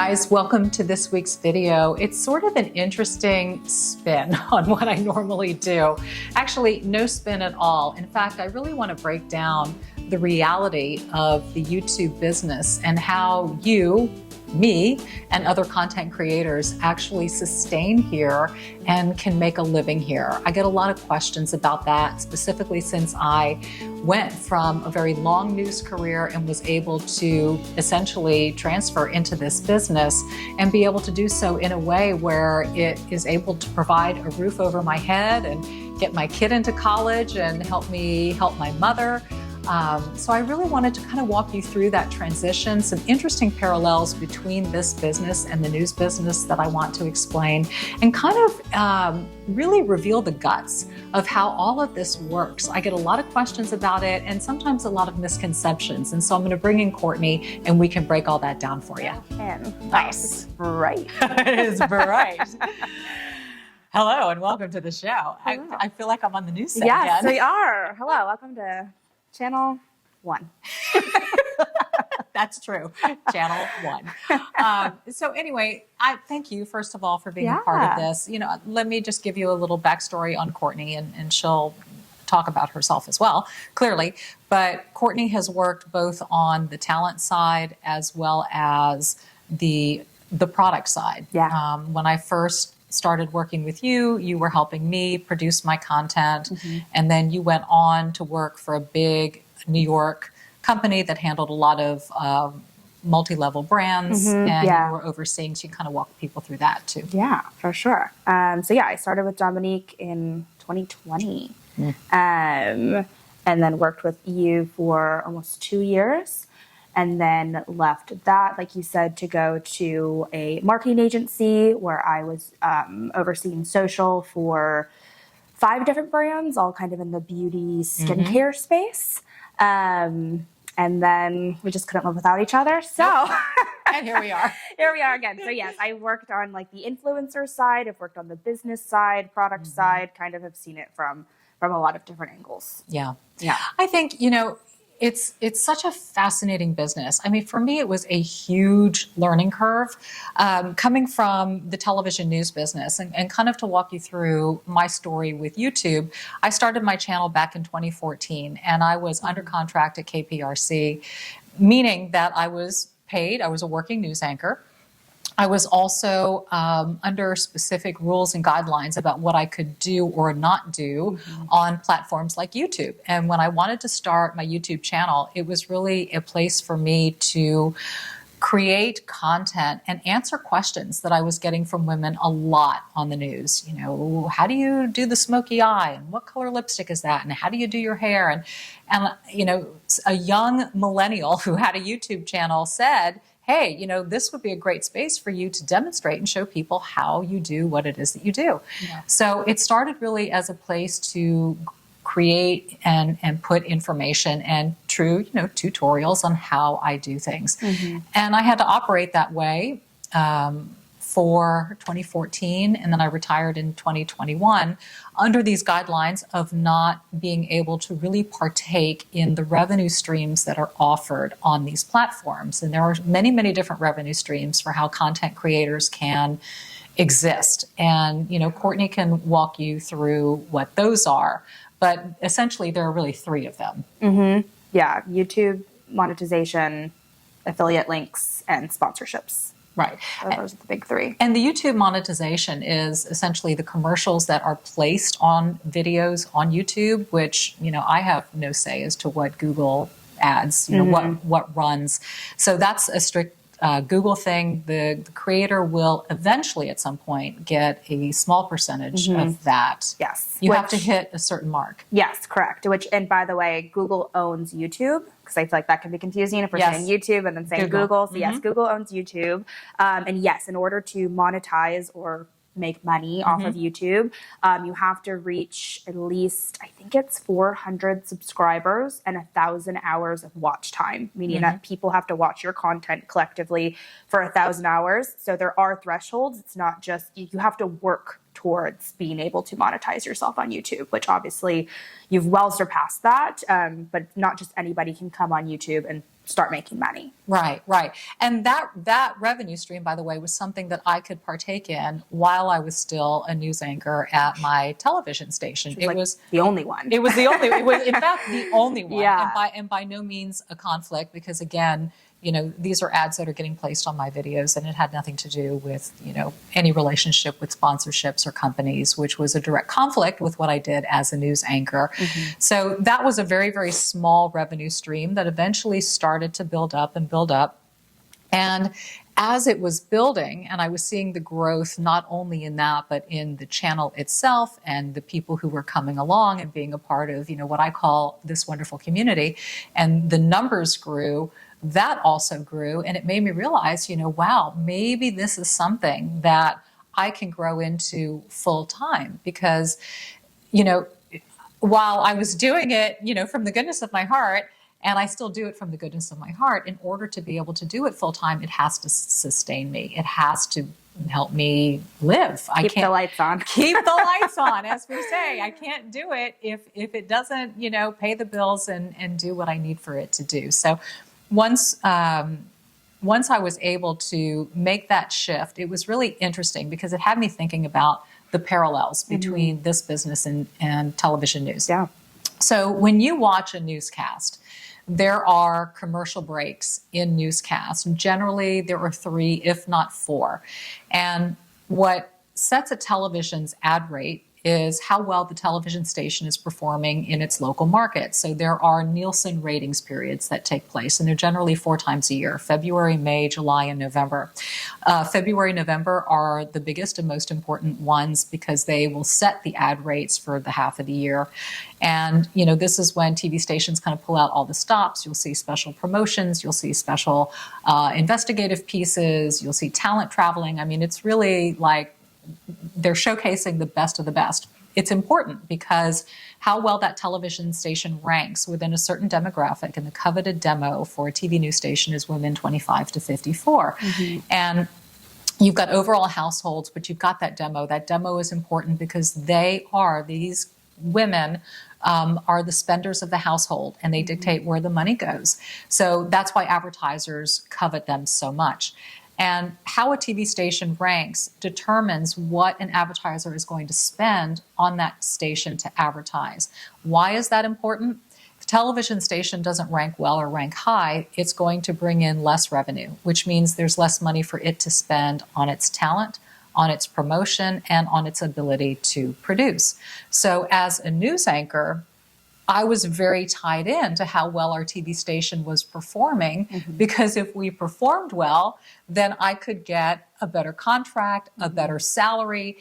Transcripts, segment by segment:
guys, welcome to this week's video. It's sort of an interesting spin on what I normally do. Actually, no spin at all. In fact, I really want to break down the reality of the YouTube business and how you, me, and other content creators actually sustain here and can make a living here. I get a lot of questions about that, specifically since I went from a very long news career and was able to essentially transfer into this business and be able to do so in a way where it is able to provide a roof over my head and get my kid into college and help me help my mother. So I really wanted to kind of walk you through that transition, some interesting parallels between this business and the news business that I want to explain, and kind of really reveal the guts of how all of this works. I get a lot of questions about it and sometimes a lot of misconceptions. And so I'm going to bring in Courtney and we can break all that down for you. Nice. Right. It is bright. Hello and welcome to the show. I feel like I'm on the news set again. Yes, we are. Hello, welcome to Channel 1. That's true. Channel 1. So anyway, I thank you, first of all, for being a part of this. You know, let me just give you a little backstory on Courtney, and she'll talk about herself as well, clearly. But Courtney has worked both on the talent side as well as the product side. Yeah. When I first started working with you, you were helping me produce my content. Mm-hmm. And then you went on to work for a big New York company that handled a lot of multi-level brands. Mm-hmm. And you were overseeing, so you kind of walk people through that too. Yeah, for sure. I started with Dominique in 2020. And then worked with you for almost 2 years. And then left that, like you said, to go to a marketing agency where I was overseeing social for 5 different brands, all kind of in the beauty skincare space. And then we just couldn't live without each other. So and here we are. Here we are again. So yes, I worked on like the influencer side. I've worked on the business side, product side, kind of have seen it from a lot of different angles. Yeah. I think, it's such a fascinating business. I mean, for me, it was a huge learning curve coming from the television news business, and kind of to walk you through my story with YouTube. I started my channel back in 2014 and I was under contract at KPRC, meaning that I was paid. I was a working news anchor. I was also under specific rules and guidelines about what I could do or not do on platforms like YouTube. And when I wanted to start my YouTube channel, it was really a place for me to create content and answer questions that I was getting from women a lot on the news. How do you do the smoky eye? And what color lipstick is that? And how do you do your hair? And a young millennial who had a YouTube channel said, hey, this would be a great space for you to demonstrate and show people how you do what it is that you do. Yeah. So it started really as a place to create and put information and true, tutorials on how I do things. Mm-hmm. And I had to operate that way for 2014, and then I retired in 2021 under these guidelines of not being able to really partake in the revenue streams that are offered on these platforms. And there are many, many different revenue streams for how content creators can exist. And, Courtney can walk you through what those are, but essentially there are really 3 of them. Mm-hmm. Yeah, YouTube monetization, affiliate links, and sponsorships. Right. Those are the big 3. And the YouTube monetization is essentially the commercials that are placed on videos on YouTube, which, I have no say as to what Google ads, what runs. So that's a strict Google thing. The creator will eventually at some point get a small percentage of that. Yes. You have to hit a certain mark. Yes, correct. And by the way, Google owns YouTube, because I feel like that can be confusing if we're saying YouTube and then saying Google. So yes, Google owns YouTube. And yes, in order to monetize or make money off of YouTube, you have to reach at least, I think it's 400 subscribers and 1,000 hours of watch time, meaning that people have to watch your content collectively for 1,000 hours. So there are thresholds. It's not just, you have to work towards being able to monetize yourself on YouTube, which obviously you've well surpassed that. But not just anybody can come on YouTube and start making money. Right, right. And that revenue stream, by the way, was something that I could partake in while I was still a news anchor at my television station. It was the only one. It was the only, it was in fact the only one. Yeah. And by no means a conflict, because again, these are ads that are getting placed on my videos, and it had nothing to do with, any relationship with sponsorships or companies, which was a direct conflict with what I did as a news anchor. So that was a very, very small revenue stream that eventually started to build up and build up. And as it was building, and I was seeing the growth not only in that, but in the channel itself and the people who were coming along and being a part of, what I call this wonderful community, and the numbers grew, that also grew. And it made me realize, wow, maybe this is something that I can grow into full time, because, while I was doing it, from the goodness of my heart, and I still do it from the goodness of my heart, in order to be able to do it full time, it has to sustain me. It has to help me live. Keep the lights on. Keep the lights on, as we say. I can't do it if it doesn't, pay the bills and do what I need for it to do. So once I was able to make that shift, it was really interesting, because it had me thinking about the parallels between this business and television news. Yeah. So when you watch a newscast, there are commercial breaks in newscasts. Generally, there are 3, if not 4. And what sets a television's ad rate is how well the television station is performing in its local market. So there are Nielsen ratings periods that take place, and they're generally 4 times a year: February, May, July, and November. February, November are the biggest and most important ones, because they will set the ad rates for the half of the year. And, this is when TV stations kind of pull out all the stops. You'll see special promotions. You'll see special investigative pieces. You'll see talent traveling. I mean, it's really like they're showcasing the best of the best. It's important, because how well that television station ranks within a certain demographic, and the coveted demo for a TV news station is women 25 to 54. And you've got overall households, but you've got that demo. That demo is important because these women are the spenders of the household, and they dictate where the money goes. So that's why advertisers covet them so much. And how a TV station ranks determines what an advertiser is going to spend on that station to advertise. Why is that important? If a television station doesn't rank well or rank high, it's going to bring in less revenue, which means there's less money for it to spend on its talent, on its promotion, and on its ability to produce. So as a news anchor, I was very tied in to how well our TV station was performing, because if we performed well, then I could get a better contract, a better salary.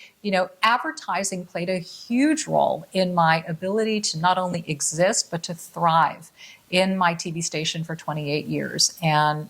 Advertising played a huge role in my ability to not only exist, but to thrive in my TV station for 28 years and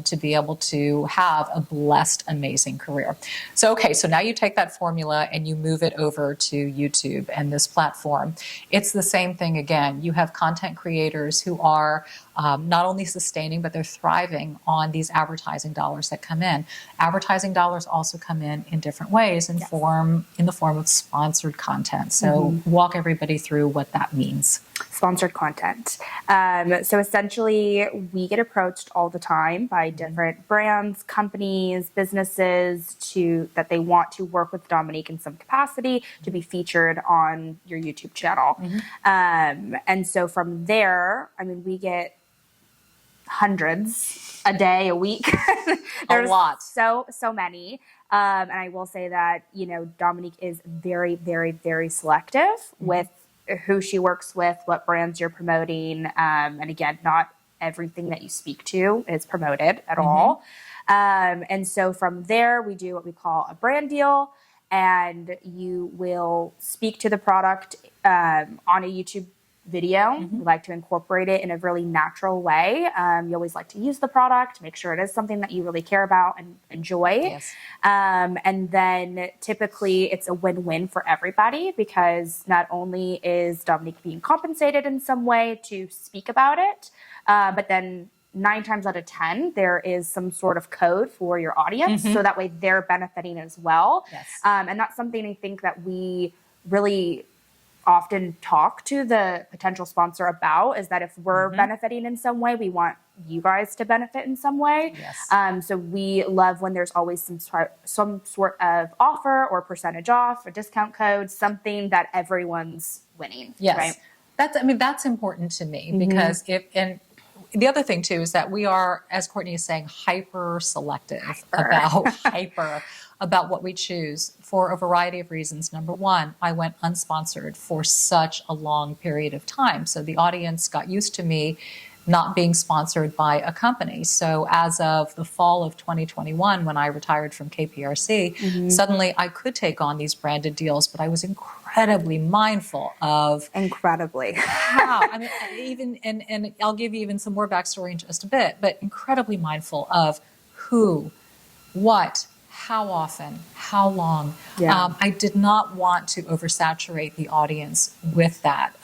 to be able to have a blessed, amazing career. So now you take that formula and you move it over to YouTube and this platform. It's the same thing again. You have content creators who are not only sustaining, but they're thriving on these advertising dollars that come in. Advertising dollars also come in different ways, in the form of sponsored content. So walk everybody through what that means. Sponsored content. So essentially, we get approached all the time by different brands, companies, businesses that they want to work with Dominique in some capacity to be featured on your YouTube channel. And so from there, we get hundreds a day, a week. There's a lot. So many. And I will say that, Dominique is very, very, very selective with who she works with, what brands you're promoting. And again, not everything that you speak to is promoted at all. And so from there, we do what we call a brand deal, and you will speak to the product on a YouTube video. We like to incorporate it in a really natural way. You always like to use the product, make sure it is something that you really care about and enjoy. Yes. And then typically it's a win-win for everybody, because not only is Dominique being compensated in some way to speak about it, but then 9 times out of 10, there is some sort of code for your audience. So that way they're benefiting as well. Yes. And that's something I think that we really often talk to the potential sponsor about is that if we're benefiting in some way, we want you guys to benefit in some way. Yes. So we love when there's always some sort of offer or percentage off or discount code, something that everyone's winning. Yes. Right? That's important to me because and the other thing too is that we are, as Courtney is saying, hyper selective about what we choose for a variety of reasons. Number one, I went unsponsored for such a long period of time. So the audience got used to me not being sponsored by a company. So as of the fall of 2021, when I retired from KPRC, suddenly I could take on these branded deals, but I was incredibly mindful of how, I mean, even, and I'll give you even some more backstory in just a bit, but incredibly mindful of who, what, how often, how long. I did not want to oversaturate the audience with that.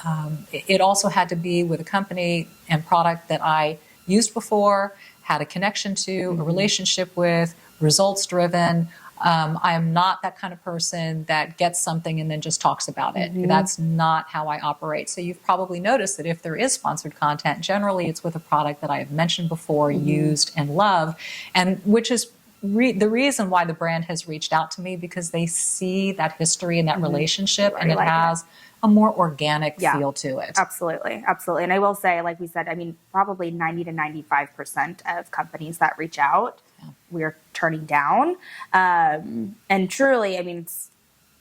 It also had to be with a company and product that I used before, had a connection to, a relationship with, results driven. I am not that kind of person that gets something and then just talks about it. That's not how I operate. So you've probably noticed that if there is sponsored content, generally it's with a product that I have mentioned before, used and love, and which is the reason why the brand has reached out to me, because they see that history and that relationship, and it has a more organic feel to it. Absolutely. And I will say, like we said, I mean, probably 90 to 95% of companies that reach out, we're turning down. And truly, I mean, it's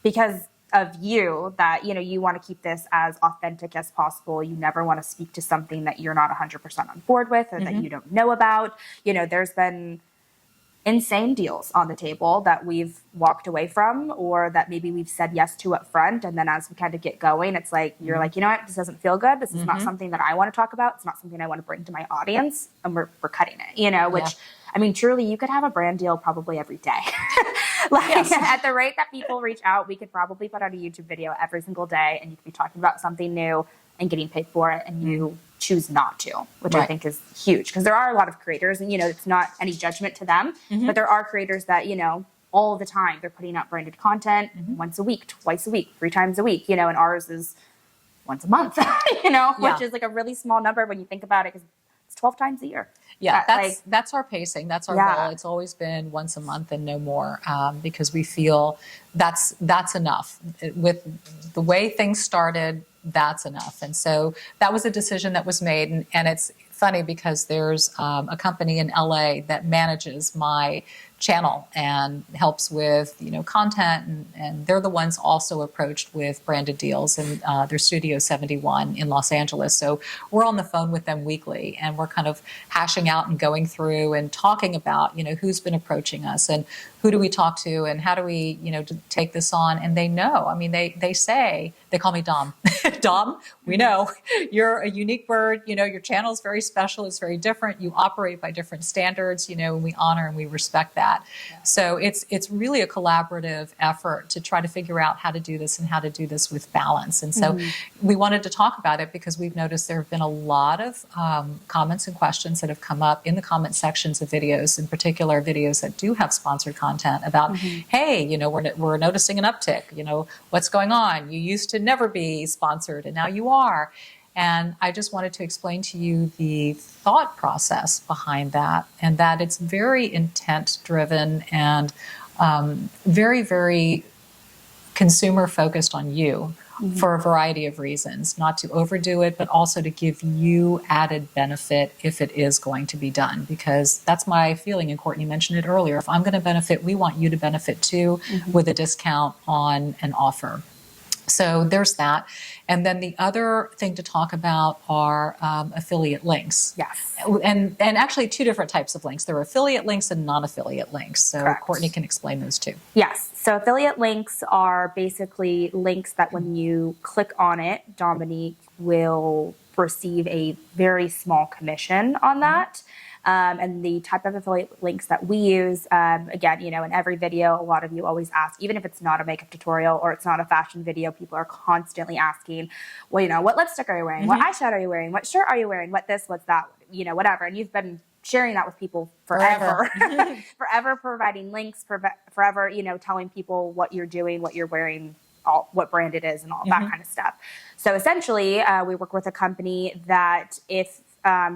because of you that, you want to keep this as authentic as possible. You never want to speak to something that you're not 100% on board with or that you don't know about. There's been insane deals on the table that we've walked away from, or that maybe we've said yes to up front. And then as we kind of get going, it's like, you're like, you know what, this doesn't feel good. This is not something that I want to talk about. It's not something I want to bring to my audience. And we're cutting it, which, I mean, truly, you could have a brand deal probably every day. At the rate that people reach out, we could probably put out a YouTube video every single day, and you could be talking about something new and getting paid for it, and you choose not to, which I think is huge. Because there are a lot of creators, and, it's not any judgment to them, but there are creators that, all the time, they're putting out branded content once a week, twice a week, 3 times a week, and ours is once a month, which is like a really small number when you think about it, because it's 12 times a year. That's our pacing. That's our goal. It's always been once a month and no more, because we feel that's enough. With the way things started, that's enough. And so that was a decision that was made. And it's funny because there's a company in LA that manages my channel and helps with content, and they're the ones also approached with branded deals, and their Studio 71 in Los Angeles. So we're on the phone with them weekly, and we're kind of hashing out and going through and talking about who's been approaching us and who do we talk to and how do we take this on. And they know, I mean, they say, they call me Dom. Dom, we know you're a unique bird. Your channel is very special. It's very different. You operate by different standards, and we honor and we respect that. So it's really a collaborative effort to try to figure out how to do this and how to do this with balance. And so we wanted to talk about it because we've noticed there have been a lot of comments and questions that have come up in the comment sections of videos, in particular videos that do have sponsored content about, hey, we're noticing an uptick. What's going on? You used to never be sponsored and now you are. And I just wanted to explain to you the thought process behind that, and that it's very intent driven and very, very consumer focused on you for a variety of reasons, not to overdo it, but also to give you added benefit if it is going to be done, because that's my feeling. And Courtney mentioned it earlier. If I'm going to benefit, we want you to benefit too with a discount on an offer. So there's that. And then the other thing to talk about are affiliate links. Yes. And actually 2 different types of links. There are affiliate links and non-affiliate links. So Correct. Courtney can explain those too. Yes. So affiliate links are basically links that when you click on it, Dominique will receive a very small commission on that. And the type of affiliate links that we use, again, in every video, a lot of you always ask, even if it's not a makeup tutorial or it's not a fashion video, people are constantly asking, well, what lipstick are you wearing? What eyeshadow are you wearing? What shirt are you wearing? What this, what's that, whatever. And you've been sharing that with people forever, forever providing links, forever, telling people what you're doing, what you're wearing, all what brand it is and all that kind of stuff. So essentially, we work with a company that if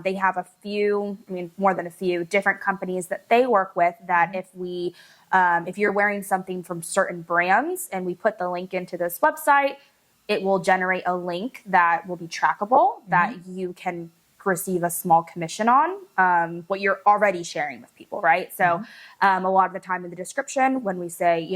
they have a few, I mean, more than a few different companies that they work with, that if you're wearing something from certain brands and we put the link into this website, it will generate a link that will be trackable that you can receive a small commission on what you're already sharing with people, right? So a lot of the time in the description, when we say,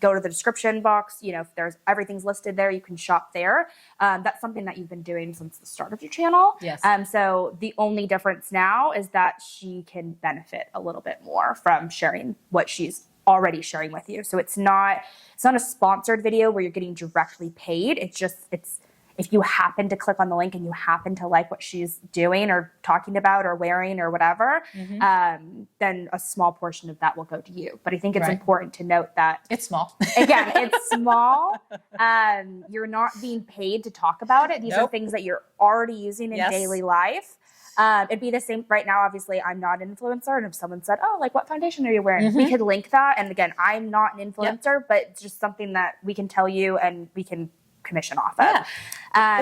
go to the description box, if there's everything's listed there, you can shop there. That's something that you've been doing since the start of your channel. Yes. So the only difference now is that she can benefit a little bit more from sharing what she's already sharing with you. So it's not a sponsored video where you're getting directly paid. It's if you happen to click on the link and you happen to like what she's doing or talking about or wearing or whatever, then a small portion of that will go to you. But I think it's important to note that it's small. Again, it's small. You're not being paid to talk about it. These are things that you're already using in daily life. It'd be the same right now. Obviously, I'm not an influencer. And if someone said, oh, like what foundation are you wearing? We could link that. And again, I'm not an influencer, but it's just something that we can tell you and we can commission off of.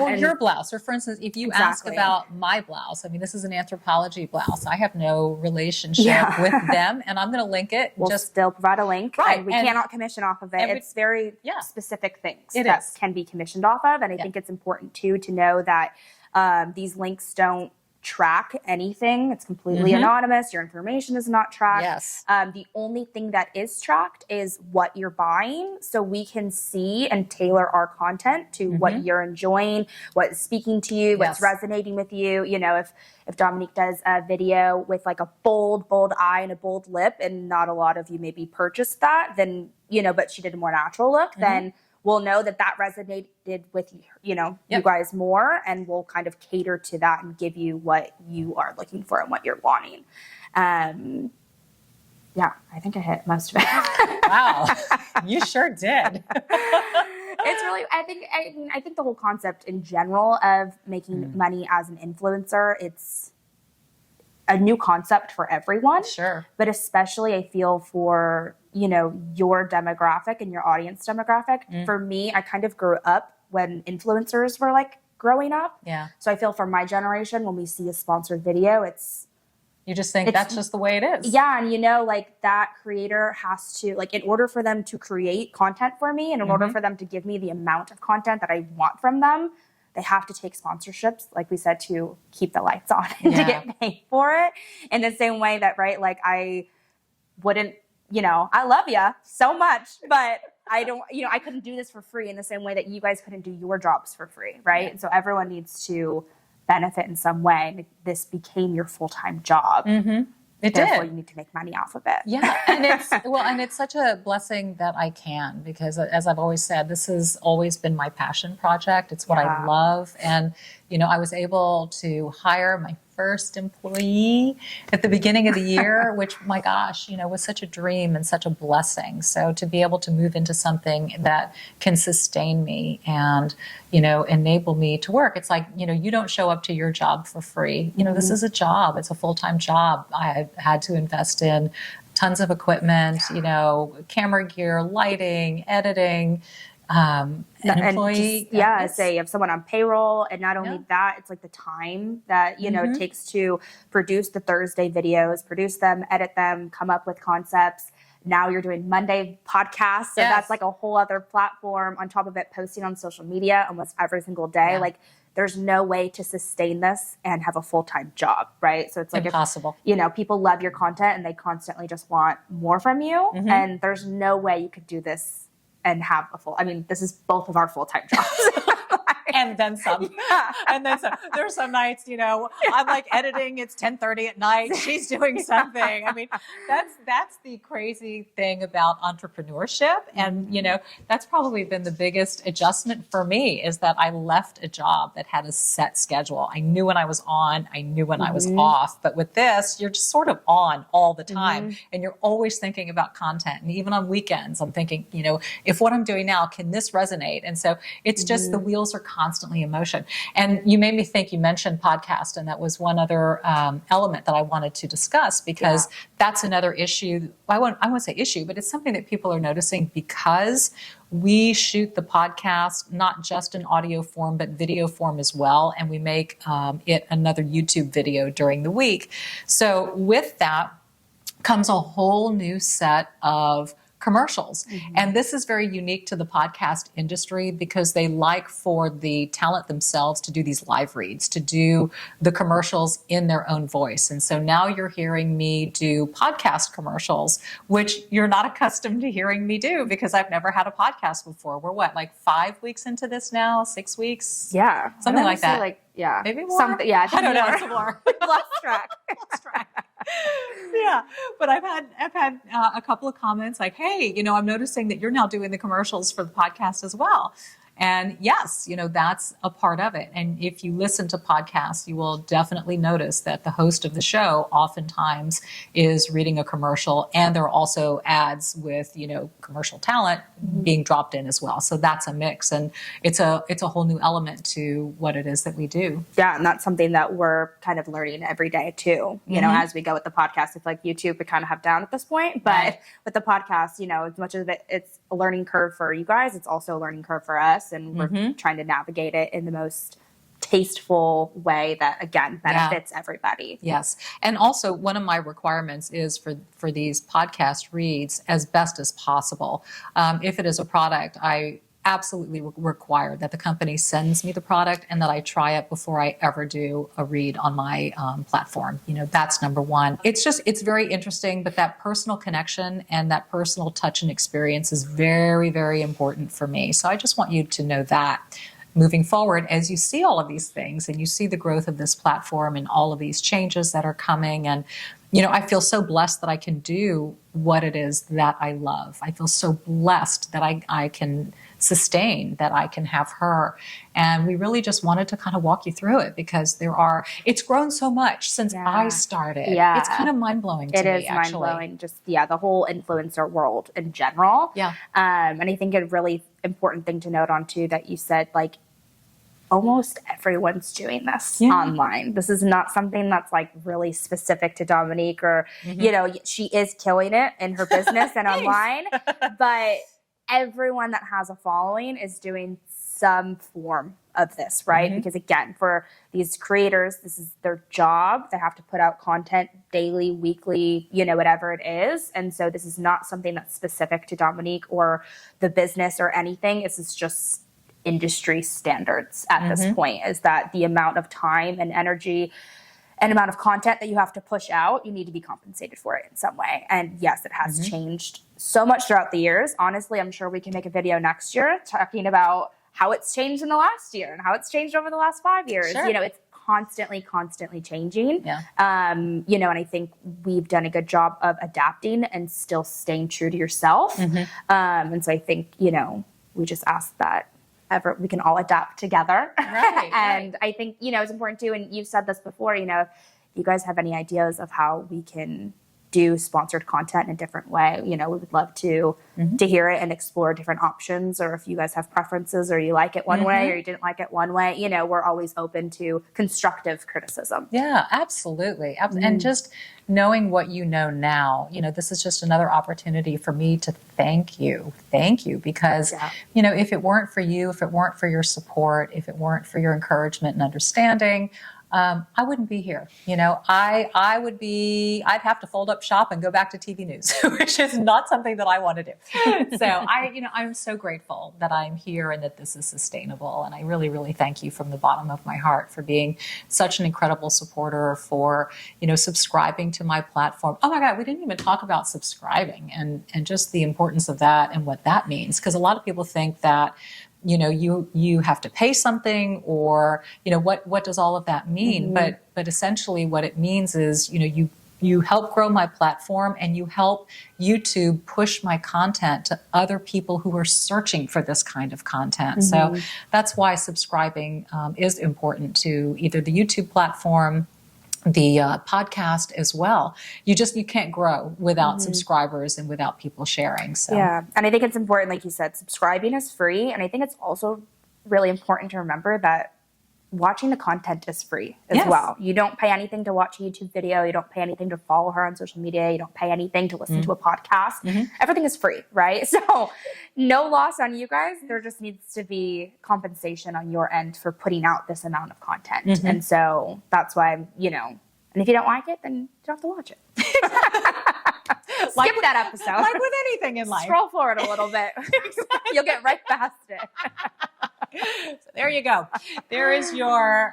Or your blouse. Or for instance, if you ask about my blouse, I mean, this is an Anthropologie blouse. I have no relationship with them and I'm going to link it. We'll just still provide a link. Right. And we cannot commission off of it. It's very specific things that can be commissioned off of. And I think it's important too to know that these links don't track anything. It's completely anonymous. Your information is not tracked. Yes. The only thing that is tracked is what you're buying. So we can see and tailor our content to what you're enjoying, what's speaking to you, what's resonating with you. If Dominique does a video with like a bold eye and a bold lip and not a lot of you maybe purchased that, then, but she did a more natural look, then we'll know that resonated with you guys more, and we'll kind of cater to that and give you what you are looking for and what you're wanting. I think I hit most of it. Wow, you sure did. It's really, I think the whole concept in general of making money as an influencer, it's a new concept for everyone. Sure. But especially I feel for, your demographic and your audience demographic. For me, I kind of grew up when influencers were like growing up. Yeah. So I feel for my generation, when we see a sponsored video, you just think that's just the way it is. Yeah. And like that creator has to, like, in order for them to create content for me and in order for them to give me the amount of content that I want from them, they have to take sponsorships, like we said, to keep the lights on and to get paid for it. In the same way that, like I wouldn't, I love you so much, but I don't, I couldn't do this for free in the same way that you guys couldn't do your jobs for free, right? Yeah. And so everyone needs to benefit in some way. This became your full-time job. Therefore, you need to make money off of it. Yeah, and it's such a blessing that I can, because as I've always said, this has always been my passion project. It's what I love, and I was able to hire my first employee at the beginning of the year, which, my gosh, was such a dream and such a blessing. So to be able to move into something that can sustain me and, enable me to work. It's like, you don't show up to your job for free. This is a job. It's a full-time job. I had to invest in tons of equipment, camera gear, lighting, editing, an employee. Say you have someone on payroll, and not only that, it's like the time that it takes to produce the Thursday videos, produce them, edit them, come up with concepts. Now you're doing Monday podcasts, so that's like a whole other platform on top of it, posting on social media almost every single day. Like, there's no way to sustain this and have a full-time job, right? So it's like impossible. People love your content and they constantly just want more from you, and there's no way you could do this and have this is both of our full-time jobs. And then some. And then some. There's some nights, I'm like editing, it's 10:30 at night, she's doing something. That's the crazy thing about entrepreneurship. And, that's probably been the biggest adjustment for me, is that I left a job that had a set schedule. I knew when I was on, I knew when I was off. But with this, you're just sort of on all the time. And you're always thinking about content. And even on weekends, I'm thinking, if what I'm doing now, can this resonate? And so it's just the wheels are constantly constantly in motion. And you made me think, you mentioned podcast, and that was one other element that I wanted to discuss, because that's another issue. I won't say issue, but it's something that people are noticing, because we shoot the podcast not just in audio form, but video form as well. And we make it another YouTube video during the week. So with that comes a whole new set of commercials. And this is very unique to the podcast industry, because they like for the talent themselves to do these live reads, to do the commercials in their own voice. And so now you're hearing me do podcast commercials, which you're not accustomed to hearing me do, because I've never had a podcast before. We're what, like 5 weeks into this now, 6 weeks? Yeah. Something like that. Maybe more. I don't know. Some more. Lost track. Yeah, but I've had a couple of comments like, hey, I'm noticing that you're now doing the commercials for the podcast as well. And yes, that's a part of it. And if you listen to podcasts, you will definitely notice that the host of the show oftentimes is reading a commercial, and there are also ads with, commercial talent being dropped in as well. So that's a mix, and it's a whole new element to what it is that we do. Yeah, and that's something that we're kind of learning every day too. As we go with the podcast, it's like YouTube we kind of have down at this point, but with the podcast, as much as it's a learning curve for you guys, it's also a learning curve for us. And we're trying to navigate it in the most tasteful way that, again, benefits everybody. Yes. And also, one of my requirements is for these podcast reads, as best as possible. If it is a product, I absolutely require that the company sends me the product and that I try it before I ever do a read on my platform. That's number one. It's very interesting, but that personal connection and that personal touch and experience is very, very important for me. So I just want you to know that moving forward, as you see all of these things and you see the growth of this platform and all of these changes that are coming, and I feel so blessed that I can do what it is that I love. I feel so blessed that I can sustain, that I can have her. And we really just wanted to kind of walk you through it, because it's grown so much since I started. Yeah. It's kind of mind-blowing to me, actually. It is mind-blowing, just, the whole influencer world in general. Yeah. And I think a really important thing to note on too, that you said, like, almost everyone's doing this online. This is not something that's like really specific to Dominique, or, she is killing it in her business and online, but everyone that has a following is doing some form of this, right? Because again, for these creators, this is their job. They have to put out content daily, weekly, whatever it is. And so this is not something that's specific to Dominique or the business or anything. This is just industry standards at this point, is that the amount of time and energy and amount of content that you have to push out, you need to be compensated for it in some way. And yes, it has changed so much throughout the years. Honestly, I'm sure we can make a video next year talking about how it's changed in the last year and how it's changed over the last 5 years. Sure. It's constantly changing. Yeah. And I think we've done a good job of adapting and still staying true to yourself. And so I think, we just ask that we can all adapt together. Right, and I think, it's important too, and you've said this before, if you guys have any ideas of how we can do sponsored content in a different way, we would love to hear it and explore different options. Or if you guys have preferences, or you like it one way or you didn't like it one way, we're always open to constructive criticism. Yeah, absolutely. And just knowing what you know now, this is just another opportunity for me to thank you, because, if it weren't for you, if it weren't for your support, if it weren't for your encouragement and understanding, I wouldn't be here. I'd have to fold up shop and go back to TV news, which is not something that I want to do. So I'm so grateful that I'm here and that this is sustainable. And I really, really thank you from the bottom of my heart for being such an incredible supporter, for, subscribing to my platform. Oh my God, we didn't even talk about subscribing and just the importance of that and what that means. Because a lot of people think that, you have to pay something, or, what does all of that mean? But essentially what it means is, you help grow my platform, and you help YouTube push my content to other people who are searching for this kind of content. So that's why subscribing is important to either the YouTube platform, the podcast as well. You can't grow without subscribers and without people sharing. So yeah, and I think it's important, like you said, subscribing is free, and I think it's also really important to remember that watching the content is free as well. You don't pay anything to watch a YouTube video. You don't pay anything to follow her on social media. You don't pay anything to listen to a podcast. Everything is free, right? So no loss on you guys. There just needs to be compensation on your end for putting out this amount of content. And so that's why, you know, and if you don't like it, then you don't have to watch it. Skip that episode. Like with anything in life. Scroll forward a little bit. You'll get right past it. So there you go. There is your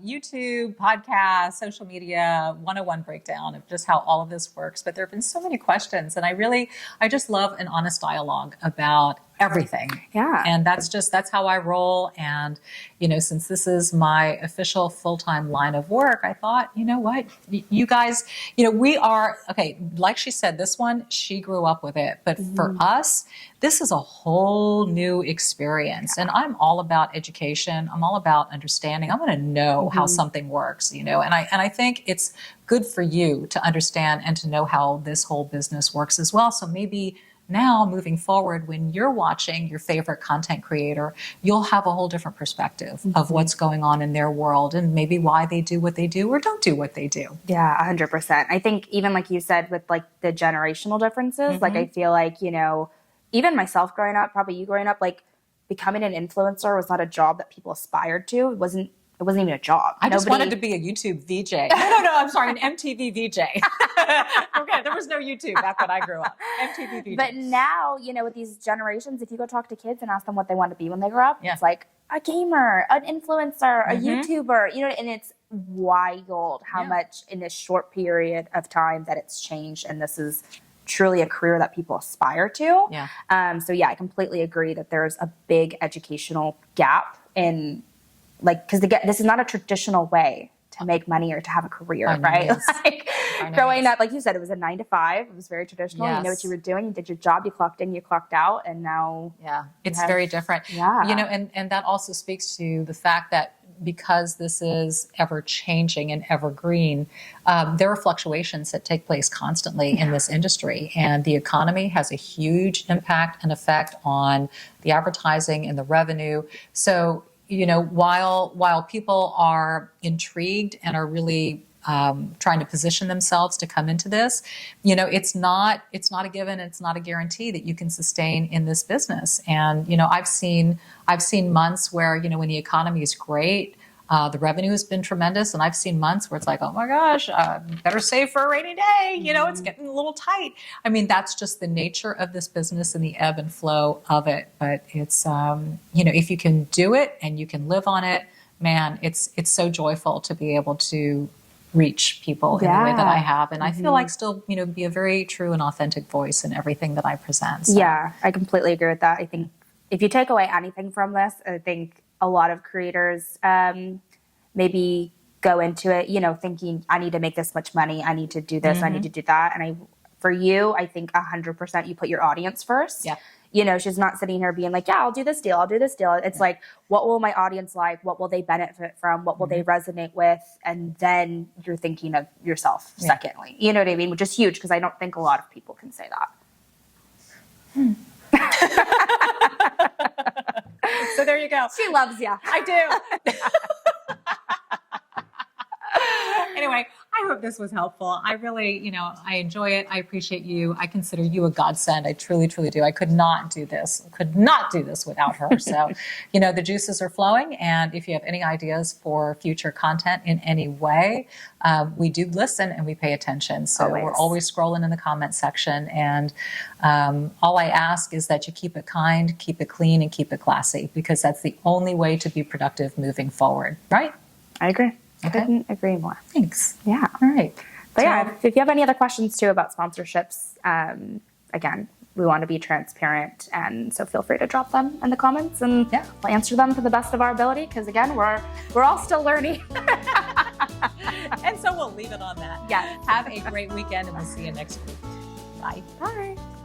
YouTube, podcast, social media 101 breakdown of just how all of this works. But there have been so many questions, and I just love an honest dialogue about everything. Yeah. And that's how I roll. And, you know, since this is my official full-time line of work, I thought, you know what, you guys, you know, we are, okay, like she said, this one, she grew up with it. But for us, this is a whole new experience. And I'm all about education. I'm all about understanding. I want to know how something works, you know, and I think it's good for you to understand and to know how this whole business works as well. So maybe now, moving forward, when you're watching your favorite content creator, you'll have a whole different perspective of what's going on in their world and maybe why they do what they do or don't do what they do. Yeah, 100%. I think even like you said with like the generational differences, like I feel like, you know, even myself growing up, probably you growing up, like becoming an influencer was not a job that people aspired to. It wasn't even a job. I just wanted to be a YouTube VJ. No, I'm sorry, an MTV VJ. Okay, there was no YouTube back when I grew up. MTV VJ. But now, you know, with these generations, if you go talk to kids and ask them what they want to be when they grow up, it's like a gamer, an influencer, a YouTuber, you know, and it's wild how much in this short period of time that it's changed. And this is truly a career that people aspire to. So yeah, I completely agree that there's a big educational gap in, like, because this is not a traditional way to make money or to have a career, right? Like growing up, like you said, it was a 9 to 5. It was very traditional. You know what you were doing. You did your job. You clocked in. You clocked out. And now, it's very different. You know, and that also speaks to the fact that because this is ever changing and evergreen, there are fluctuations that take place constantly in this industry, and the economy has a huge impact and effect on the advertising and the revenue. So, you know, while people are intrigued and are really trying to position themselves to come into this, you know, it's not a given. It's not a guarantee that you can sustain in this business. And, you know, I've seen months where, you know, when the economy is great, the revenue has been tremendous. And I've seen months where it's like, oh my gosh, better save for a rainy day. You know, it's getting a little tight. I mean, that's just the nature of this business and the ebb and flow of it. But it's, you know, if you can do it and you can live on it, man, it's so joyful to be able to reach people in the way that I have. And I feel like still, you know, be a very true and authentic voice in everything that I present. So. Yeah, I completely agree with that. I think if you take away anything from this, I think a lot of creators maybe go into it, you know, thinking, I need to make this much money. I need to do this. I need to do that. And for you, I think 100% you put your audience first. Yeah. You know, she's not sitting here being like, yeah, I'll do this deal. I'll do this deal. It's like, what will my audience like? What will they benefit from? What will they resonate with? And then you're thinking of yourself secondly. You know what I mean? Which is huge because I don't think a lot of people can say that. So there you go. She loves you. I do. Anyway, I hope this was helpful. I really, you know, I enjoy it. I appreciate you. I consider you a godsend. I truly, truly do. I could not do this without her. So, you know, the juices are flowing. And if you have any ideas for future content in any way, we do listen and we pay attention. So we're always scrolling in the comment section. And all I ask is that you keep it kind, keep it clean, and keep it classy, because that's the only way to be productive moving forward. Right? I agree. Okay. Couldn't agree more. Thanks. Yeah. All right. But yeah, if you have any other questions too about sponsorships, again, we want to be transparent, and so feel free to drop them in the comments, and we'll answer them to the best of our ability. Because again, we're all still learning. And so we'll leave it on that. Yeah. Have a great weekend, and we'll see you next week. Bye. Bye.